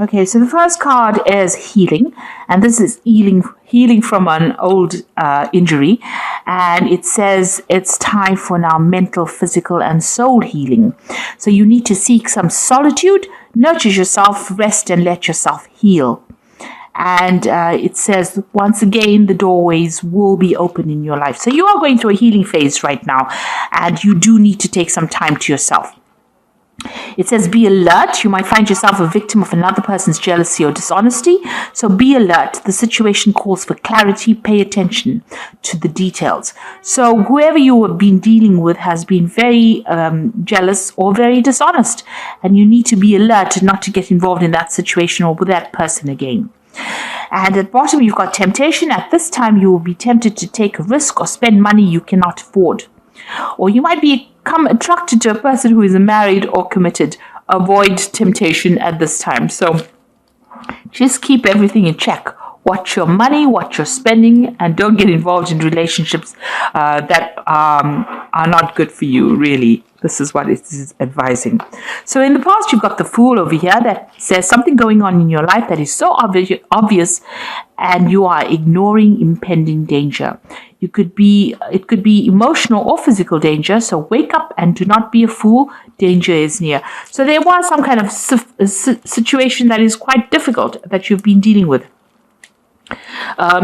Okay, so the first card is healing, and this is healing from an old injury, and it says it's time for now mental, physical, and soul healing. So you need to seek some solitude, nurture yourself, rest, and let yourself heal. And it says, once again, the doorways will be open in your life. So you are going through a healing phase right now, and you do need to take some time to yourself. It says be alert. You might find yourself a victim of another person's jealousy or dishonesty. So be alert. The situation calls for clarity. Pay attention to the details. So whoever you have been dealing with has been very jealous or very dishonest. And you need to be alert not to get involved in that situation or with that person again. And at the bottom, you've got temptation. At this time, you will be tempted to take a risk or spend money you cannot afford. Or you might become attracted to a person who is married or committed. Avoid temptation at this time. So just keep everything in check. Watch your money, watch your spending, and don't get involved in relationships that are not good for you, really. This is what it is advising. So in the past, you've got the Fool over here that says something going on in your life that is so obvious and you are ignoring impending danger. It could be emotional or physical danger. So wake up and do not be a fool. Danger is near. So there was some kind of situation that is quite difficult that you've been dealing with.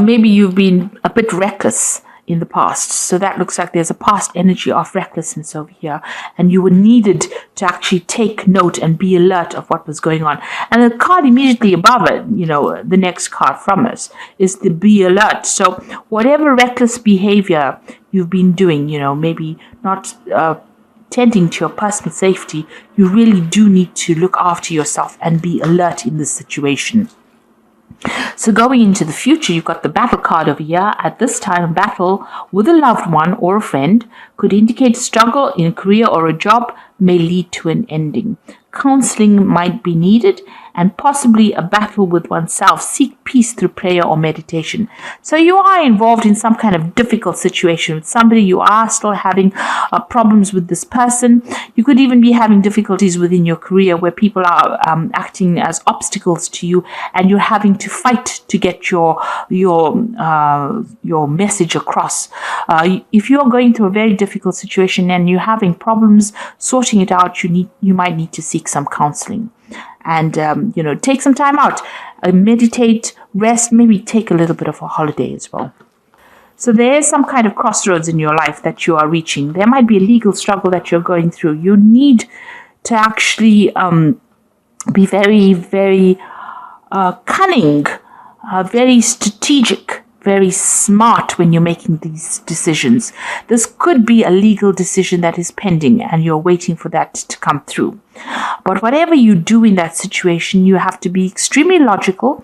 Maybe you've been a bit reckless in the past. So that looks like there's a past energy of recklessness over here. And you were needed to actually take note and be alert of what was going on. And the card immediately above it, the next card from us is the be alert. So whatever reckless behavior you've been doing, maybe not tending to your personal safety, you really do need to look after yourself and be alert in this situation. So going into the future, you've got the battle card over here. At this time, battle with a loved one or a friend could indicate struggle in a career or a job may lead to an ending. Counseling might be needed and possibly a battle with oneself. Seek peace through prayer or meditation. So you are involved in some kind of difficult situation with somebody. You are still having problems with this person. You could even be having difficulties within your career where people are acting as obstacles to you, and you're having to fight to get your message across. If you are going through a very difficult situation and you're having problems sorting it out, you might need to seek some counseling. And, take some time out, meditate, rest, maybe take a little bit of a holiday as well. So there's some kind of crossroads in your life that you are reaching. There might be a legal struggle that you're going through. You need to actually be very, very cunning, very strategic, very smart when you're making these decisions. This could be a legal decision that is pending and you're waiting for that to come through. But whatever you do in that situation, you have to be extremely logical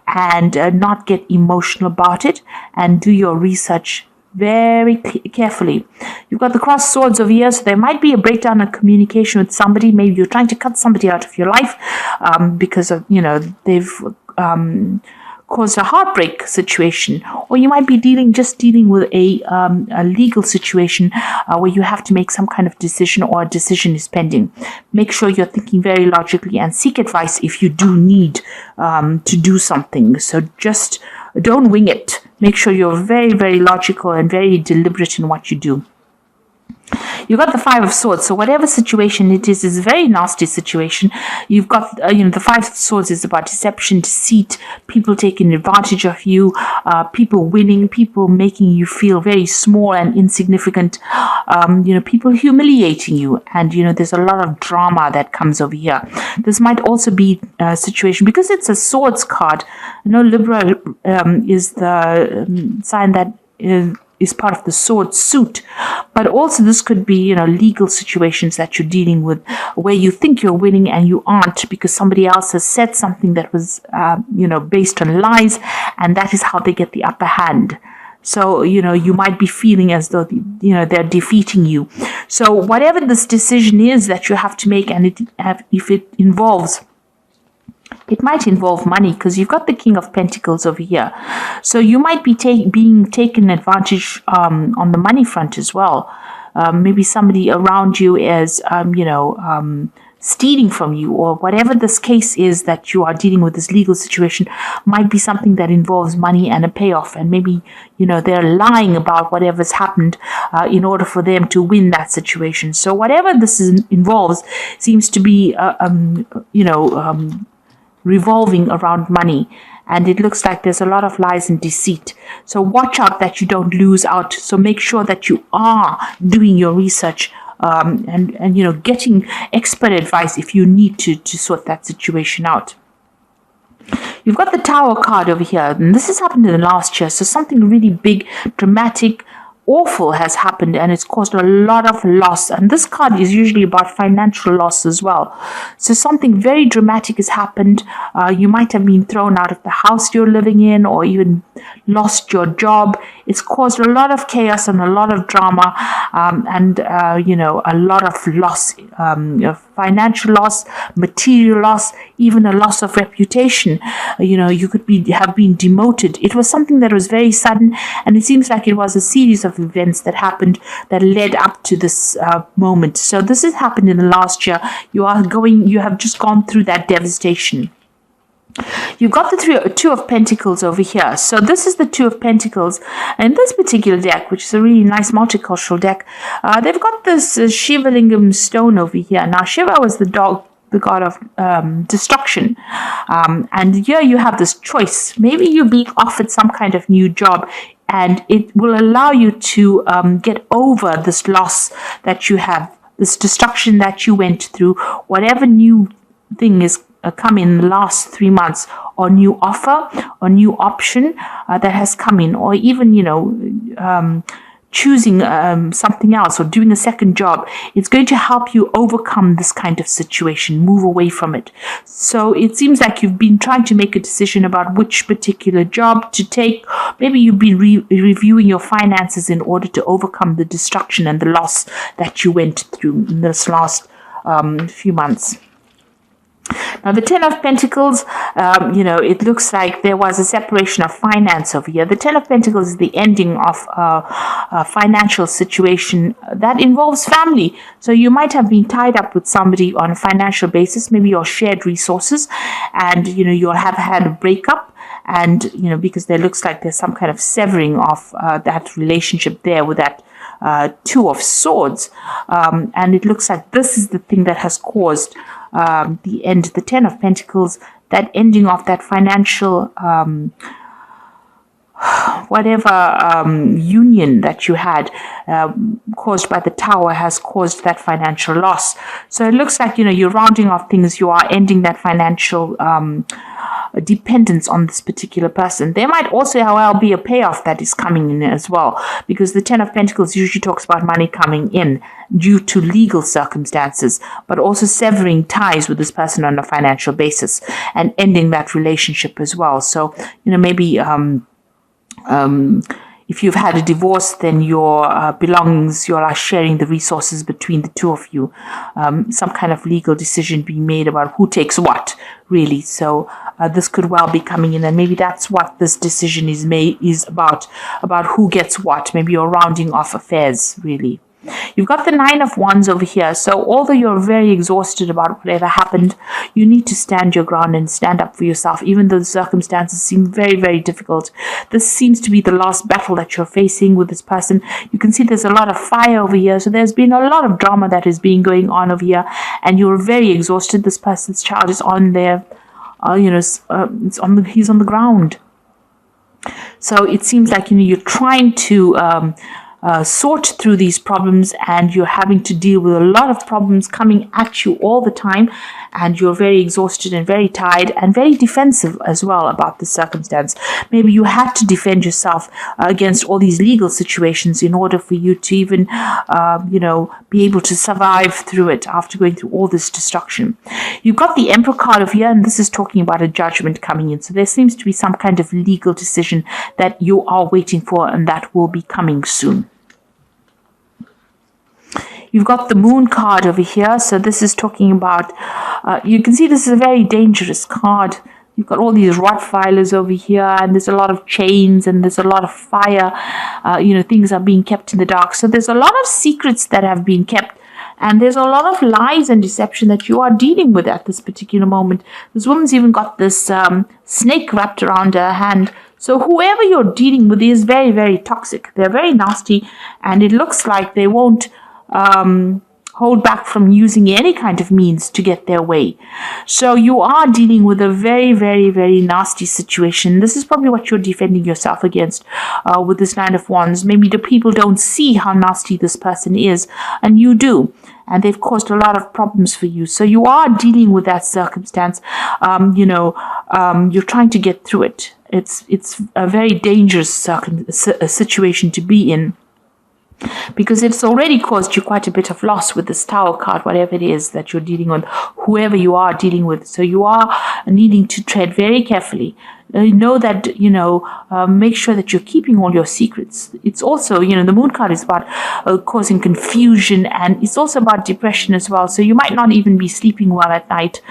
and not get emotional about it, and do your research very carefully. You've got the crossed swords over here, so there might be a breakdown in communication with somebody. Maybe you're trying to cut somebody out of your life because of, they've caused a heartbreak situation, or you might be dealing with a legal situation where you have to make some kind of decision, or a decision is pending. Make sure you're thinking very logically and seek advice if you do need to do something. So just don't wing it. Make sure you're very, very logical and very deliberate in what you do. You've got the Five of Swords. So whatever situation it is a very nasty situation. You've got, the Five of Swords is about deception, deceit, people taking advantage of you, people winning, people making you feel very small and insignificant, people humiliating you. And, there's a lot of drama that comes over here. This might also be a situation, because it's a swords card. Libra is the sign that is part of the sword suit, but also this could be legal situations that you're dealing with where you think you're winning and you aren't, because somebody else has said something that was based on lies, and that is how they get the upper hand. So you might be feeling as though they're defeating you. So whatever this decision is that you have to make, and if it involves, it might involve money, because you've got the King of Pentacles over here. So you might be being taken advantage on the money front as well. Maybe somebody around you is, stealing from you, or whatever this case is that you are dealing with, this legal situation might be something that involves money and a payoff, and maybe they're lying about whatever's happened in order for them to win that situation. So whatever this involves seems to be revolving around money, and it looks like there's a lot of lies and deceit. So watch out that you don't lose out. So make sure that you are doing your research and getting expert advice if you need to sort that situation out. You've got the Tower card over here, and this has happened in the last year. So something really big, dramatic, awful has happened, and it's caused a lot of loss. And this card is usually about financial loss as well. So something very dramatic has happened. You might have been thrown out of the house you're living in, or even lost your job. It's caused a lot of chaos and a lot of drama, and a lot of loss, financial loss, material loss, even a loss of reputation. You could have been demoted. It was something that was very sudden, and it seems like it was a series of events that happened that led up to this moment. So this has happened in the last year. You have just gone through that devastation. You've got the Two of Pentacles over here. So this is the Two of Pentacles. And this particular deck, which is a really nice multicultural deck, they've got this Shiva Lingam stone over here. Now, Shiva was the god of destruction. And here you have this choice. Maybe you're being offered some kind of new job, and it will allow you to get over this loss that you have, this destruction that you went through, whatever new thing is come in the last 3 months, or new offer or new option that has come in, or even choosing something else or doing a second job. It's going to help you overcome this kind of situation, move away from it. So it seems like you've been trying to make a decision about which particular job to take. Maybe you've been reviewing your finances in order to overcome the destruction and the loss that you went through in this last few months. Now, the Ten of Pentacles, it looks like there was a separation of finance over here. The Ten of Pentacles is the ending of a financial situation that involves family. So you might have been tied up with somebody on a financial basis, maybe your shared resources, and, you'll have had a breakup. And, because there looks like there's some kind of severing of that relationship there with that Two of Swords. And it looks like this is the thing that has caused the end, the Ten of Pentacles, that ending of that financial union that you had caused by the Tower has caused that financial loss. So it looks like you're rounding off things. You are ending that financial dependence on this particular person. There might also, however, be a payoff that is coming in as well, because the Ten of Pentacles usually talks about money coming in due to legal circumstances, but also severing ties with this person on a financial basis and ending that relationship as well. So maybe if you've had a divorce, then your belongings, you are sharing the resources between the two of you. Some kind of legal decision being made about who takes what, really. So this could well be coming in, and maybe that's what this decision is about who gets what. Maybe you're rounding off affairs, really. You've got the Nine of Wands over here. So although you're very exhausted about whatever happened, you need to stand your ground and stand up for yourself, even though the circumstances seem very, very difficult. This seems to be the last battle that you're facing with this person. You can see there's a lot of fire over here. So there's been a lot of drama that is going on over here, and you're very exhausted. This person's child is on there. He's on the ground. So it seems like you're trying to sort through these problems, and you're having to deal with a lot of problems coming at you all the time, and you're very exhausted and very tired and very defensive as well about the circumstance. Maybe you had to defend yourself against all these legal situations in order for you to even be able to survive through it after going through all this destruction. You've got the Emperor card over here, and this is talking about a judgment coming in. So there seems to be some kind of legal decision that you are waiting for, and that will be coming soon. You've got the Moon card over here. So this is talking about, you can see this is a very dangerous card. You've got all these Rottweilers over here, and there's a lot of chains, and there's a lot of fire. Things are being kept in the dark. So there's a lot of secrets that have been kept And there's a lot of lies and deception that you are dealing with at this particular moment. This woman's even got this snake wrapped around her hand. So whoever you're dealing with is very, very toxic. They're very nasty, and it looks like they won't hold back from using any kind of means to get their way. So you are dealing with a very, very, very nasty situation. This is probably what you're defending yourself against with this Nine of Wands. Maybe the people don't see how nasty this person is, and you do. And they've caused a lot of problems for you. So you are dealing with that circumstance. You're trying to get through it. It's a very dangerous situation to be in, because it's already caused you quite a bit of loss with this Tower card, whatever it is that you're dealing with, whoever you are dealing with. So you are needing to tread very carefully. Know that, make sure that you're keeping all your secrets. It's also, the Moon card is about causing confusion, and it's also about depression as well. So you might not even be sleeping well at night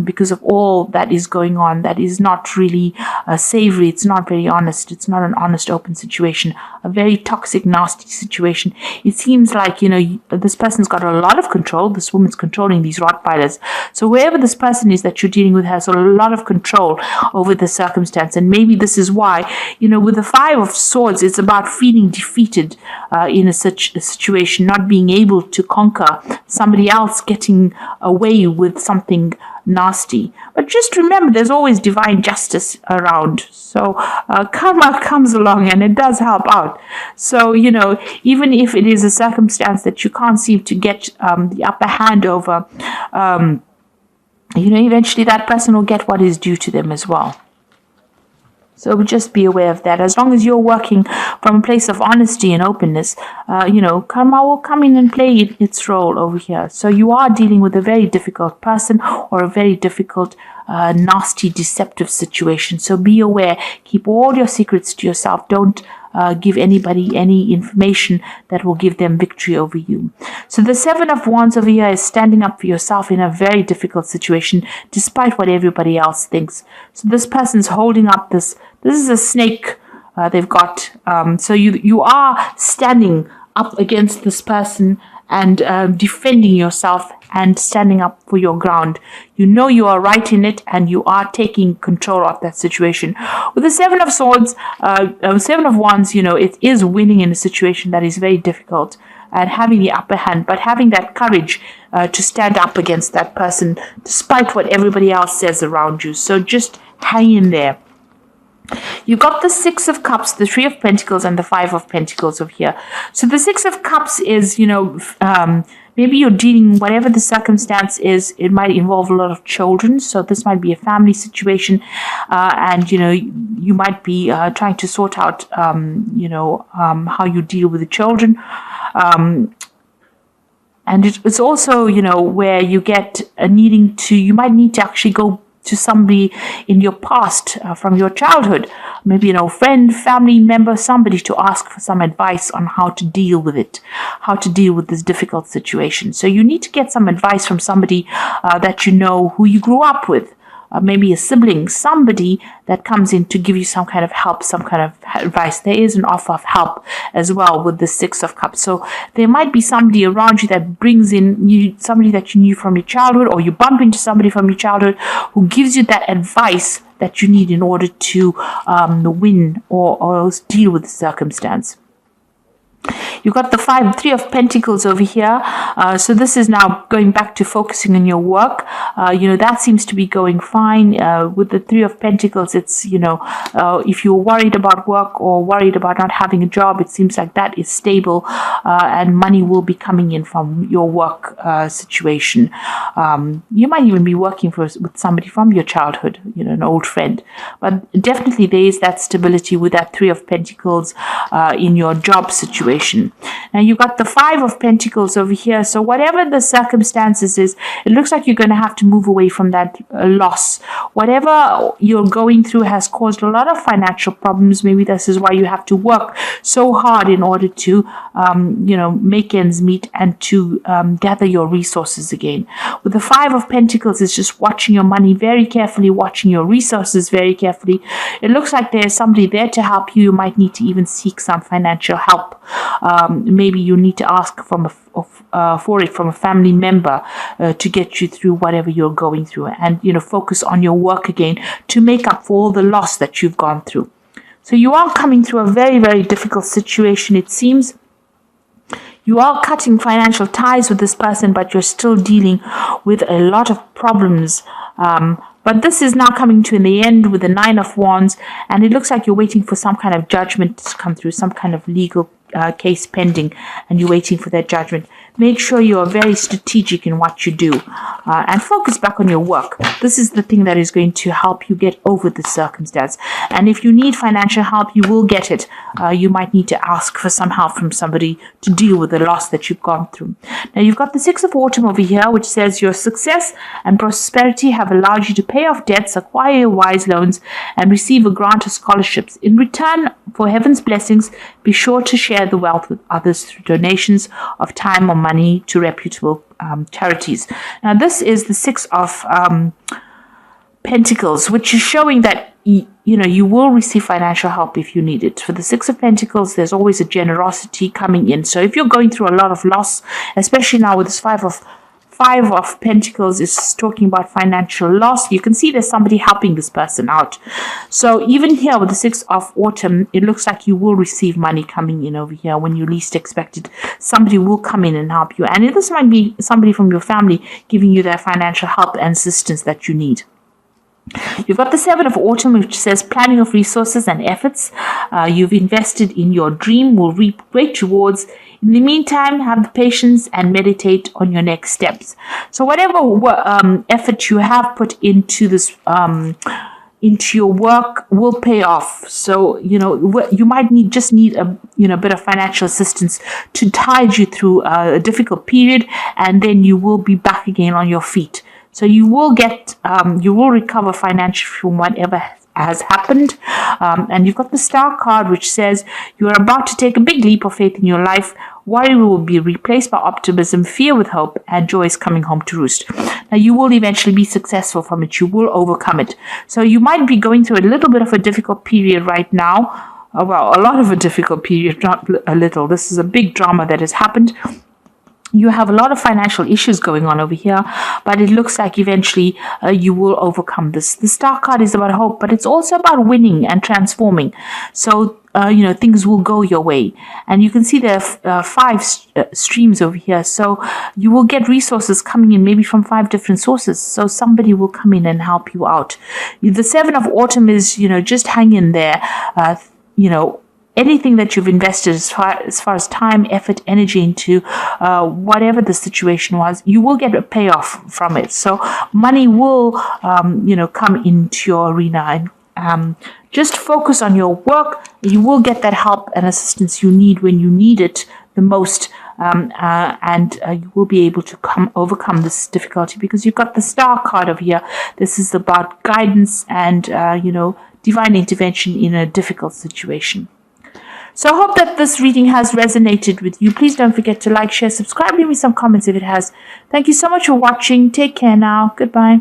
because of all that is going on. That is not really savory. It's not very honest. It's not an honest, open situation. A very toxic, nasty situation. It seems like, this person's got a lot of control. This woman's controlling these Rottweilers. So whoever this person is that you're dealing with has a lot of control over the circumstance. And maybe this is why, with the Five of Swords, it's about feeling defeated in such a situation, not being able to conquer, somebody else getting away with something nasty. But just remember, there's always divine justice around. So karma comes along and it does help out. So, even if it is a circumstance that you can't seem to get the upper hand over, eventually that person will get what is due to them as well. So just be aware of that. As long as you're working from a place of honesty and openness, karma will come in and play its role over here. So you are dealing with a very difficult person or a very difficult, nasty, deceptive situation. So be aware. Keep all your secrets to yourself. Don't give anybody any information that will give them victory over you. So the Seven of Wands over here is standing up for yourself in a very difficult situation, despite what everybody else thinks. So this person's holding up this is a snake they've got. So you are standing up against this person and defending yourself and standing up for your ground. You are right in it, and you are taking control of that situation. With the Seven of Swords, Seven of Wands, it is winning in a situation that is very difficult and having the upper hand, but having that courage to stand up against that person despite what everybody else says around you. So just hang in there. You've got the Six of Cups, the Three of Pentacles, and the Five of Pentacles over here. So the Six of Cups is, maybe you're dealing, whatever the circumstance is, it might involve a lot of children. So this might be a family situation. And, you might be trying to sort out, how you deal with the children. And it's also, where you get you might need to actually go to somebody in your past from your childhood, maybe friend, family member, somebody, to ask for some advice on how to deal with it, how to deal with this difficult situation. So you need to get some advice from somebody that who you grew up with. Maybe a sibling, somebody that comes in to give you some kind of help, some kind of advice. There is an offer of help as well with the Six of Cups. So there might be somebody around you that brings in somebody that you knew from your childhood, or you bump into somebody from your childhood who gives you that advice that you need in order to win or deal with the circumstance. You've got the Three of Pentacles over here. So this is now going back to focusing on your work. That seems to be going fine. With the Three of Pentacles, it's, if you're worried about work or worried about not having a job, it seems like that is stable, and money will be coming in from your work situation. You might even be working with somebody from your childhood, an old friend. But definitely there is that stability with that Three of Pentacles in your job situation. Now you've got the Five of Pentacles over here. So whatever the circumstances is, it looks like you're going to have to move away from that loss. Whatever you're going through has caused a lot of financial problems. Maybe this is why you have to work so hard in order to, make ends meet and to gather your resources again. With the Five of Pentacles, it's just watching your money very carefully, watching your resources very carefully. It looks like there's somebody there to help you. You might need to even seek some financial help maybe you need to ask for it from a family member to get you through whatever you're going through, and focus on your work again to make up for all the loss that you've gone through. So you are coming through a very, very difficult situation, it seems. You are cutting financial ties with this person, but you're still dealing with a lot of problems. But this is now coming to the end with the 9 of Wands, and it looks like you're waiting for some kind of judgment to come through, some kind of legal case pending, and you're waiting for that judgment. Make sure you are very strategic in what you do, and focus back on your work. This is the thing that is going to help you get over the circumstance. And if you need financial help, you will get it. You might need to ask for some help from somebody to deal with the loss that you've gone through. Now, you've got the 6 of Autumn over here, which says your success and prosperity have allowed you to pay off debts, acquire wise loans, and receive a grant of scholarships. In return for heaven's blessings, be sure to share the wealth with others through donations of time or money to reputable charities. Now, this is the 6 of Pentacles, which is showing that you will receive financial help if you need it. For the 6 of Pentacles, there's always a generosity coming in. So if you're going through a lot of loss, especially now with this 5 of Pentacles is talking about financial loss, you can see there's somebody helping this person out. So even here with the 6 of Autumn, it looks like you will receive money coming in over here when you least expect it. Somebody will come in and help you. And this might be somebody from your family giving you that financial help and assistance that you need. You've got the 7 of Autumn, which says planning of resources and efforts you've invested in your dream will reap great rewards. In the meantime, have the patience and meditate on your next steps. So whatever effort you have put into this, into your work, will pay off. So you might need a bit of financial assistance to tide you through a difficult period, and then you will be back again on your feet. So you will recover financially from whatever has happened. And you've got the Star card, which says you are about to take a big leap of faith in your life. Worry will be replaced by optimism, fear with hope, and joy is coming home to roost. Now, you will eventually be successful from it. You will overcome it. So you might be going through a little bit of a difficult period right now. Well, a lot of a difficult period, not a little. This is a big drama that has happened. You have a lot of financial issues going on over here, but it looks like eventually you will overcome this. The Star card is about hope, but it's also about winning and transforming. So, things will go your way. And you can see there are 5 streams over here. So you will get resources coming in maybe from 5 different sources. So somebody will come in and help you out. The 7 of Autumn is, just hang in there, anything that you've invested as far as time, effort, energy into whatever the situation was, you will get a payoff from it. So money will, come into your arena. And just focus on your work. You will get that help and assistance you need when you need it the most. And you will be able to overcome this difficulty because you've got the Star card over here. This is about guidance and, divine intervention in a difficult situation. So I hope that this reading has resonated with you. Please don't forget to like, share, subscribe, leave me some comments if it has. Thank you so much for watching. Take care now. Goodbye.